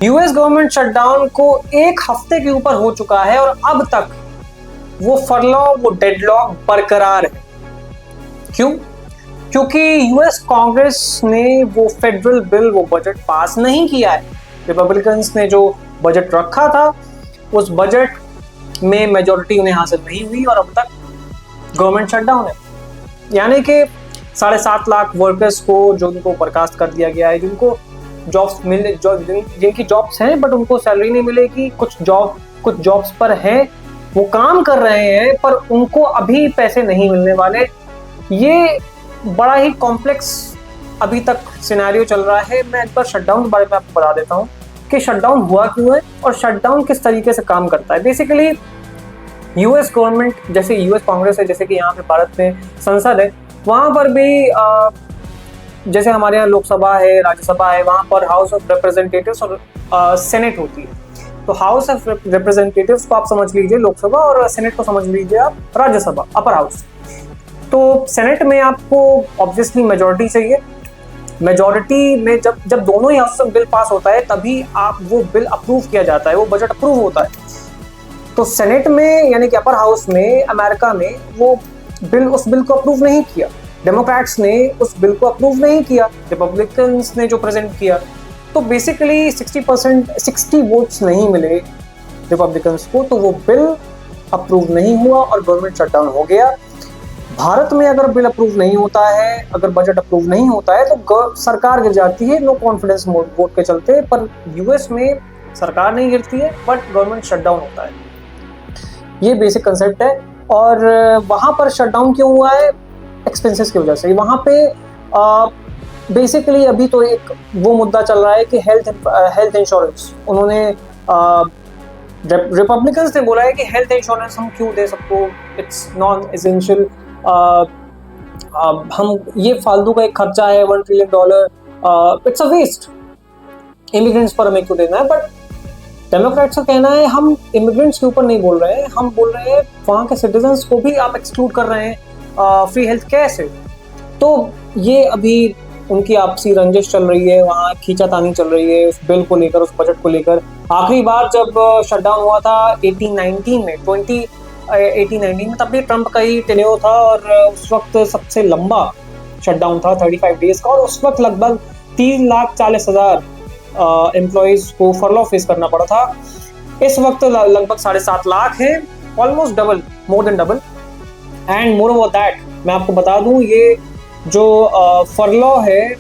US government shutdown को एक हफ्ते के ऊपर हो चुका है और अब तक वो फरलॉ, वो डेडलॉक बरकरार है। क्यों? क्योंकि यूएस कांग्रेस ने वो फेडरल बिल, वो बजट पास नहीं किया है। रिपब्लिकन्स ने जो बजट रखा था उस बजट में मेजॉरिटी उन्हें हासिल नहीं हुई और अब तक गवर्नमेंट शटडाउन है। यानी कि 7.5 लाख वर्कर्स को जो उनको बर्खास्त कर दिया गया है, जिनको जॉब्स मिले, जिनकी जॉब्स हैं बट उनको सैलरी नहीं मिलेगी। कुछ जॉब्स पर हैं, वो काम कर रहे हैं पर उनको अभी पैसे नहीं मिलने वाले। ये बड़ा ही कॉम्प्लेक्स अभी तक सिनेरियो चल रहा है। मैं एक बार शटडाउन के बारे में आपको बता देता हूँ कि शटडाउन हुआ क्यों है और शटडाउन किस तरीके से काम करता है। बेसिकली यूएस गवर्नमेंट, जैसे यूएस कांग्रेस है, जैसे कि यहाँ पे भारत में संसद है, वहाँ पर भी जैसे हमारे यहाँ लोकसभा है, राज्यसभा है, वहाँ पर हाउस ऑफ रिप्रेजेंटेटिव्स और सेनेट होती है। तो हाउस ऑफ रिप्रेजेंटेटिव्स को आप समझ लीजिए लोकसभा और सेनेट को समझ लीजिए आप राज्यसभा, अपर हाउस। तो सेनेट में आपको ऑब्वियसली मेजॉरिटी चाहिए। मेजॉरिटी में जब दोनों ही हाउस में बिल पास होता है तभी आप वो बिल अप्रूव किया जाता है, वो बजट अप्रूव होता है। तो सेनेट में यानी कि अपर हाउस में अमेरिका में वो उस बिल को अप्रूव नहीं किया। डेमोक्रेट्स ने उस बिल को अप्रूव नहीं किया, रिपब्लिकन्स ने जो प्रेजेंट किया। तो बेसिकली 60 वोट्स नहीं मिले रिपब्लिकन्स को, तो वो बिल अप्रूव नहीं हुआ और गवर्नमेंट शटडाउन हो गया। भारत में अगर बिल अप्रूव नहीं होता है, अगर बजट अप्रूव नहीं होता है तो सरकार गिर जाती है नो कॉन्फिडेंस वोट के चलते। पर यूएस में सरकार नहीं गिरती है बट गवर्नमेंट शटडाउन होता है। ये बेसिक कंसेप्ट है। और वहाँ पर शटडाउन क्यों हुआ है? एक्सपेंसेस की वजह से। वहाँ पे बेसिकली अभी तो एक वो मुद्दा चल रहा है कि हेल्थ इंश्योरेंस। उन्होंने रिपब्लिकन्स ने बोला है कि हेल्थ इंश्योरेंस हम क्यों दे सबको, इट्स नॉन एसेंशियल, हम ये फालतू का एक खर्चा है, $1 trillion, it's a waste, immigrants पर हमें क्यों देना है। बट डेमोक्रेट्स का कहना है हम इमिग्रेंट्स के ऊपर नहीं बोल रहे हैं, हम बोल रहे हैं वहाँ के सिटीजन्स को भी आप एक्सक्लूड कर रहे हैं फ्री हेल्थ केयर से। तो ये अभी उनकी आपसी रंजिश चल रही है, वहाँ खींचातानी चल रही है उस बिल को लेकर, उस बजट को लेकर। आखिरी बार जब शटडाउन हुआ था 2018 में, तब भी ट्रंप का ही टेन्योर था और उस वक्त सबसे लंबा शटडाउन था 35 डेज का। और उस वक्त लगभग 3,40,000 एम्प्लॉइज को फरलॉ फेस करना पड़ा था। इस वक्त लगभग 7.5 लाख है, almost double, more than double. And more over that मैं आपको बता दूं, ये जो फरलॉ है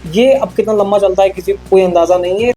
ये अब कितना लंबा चलता है किसी को कोई अंदाजा नहीं है।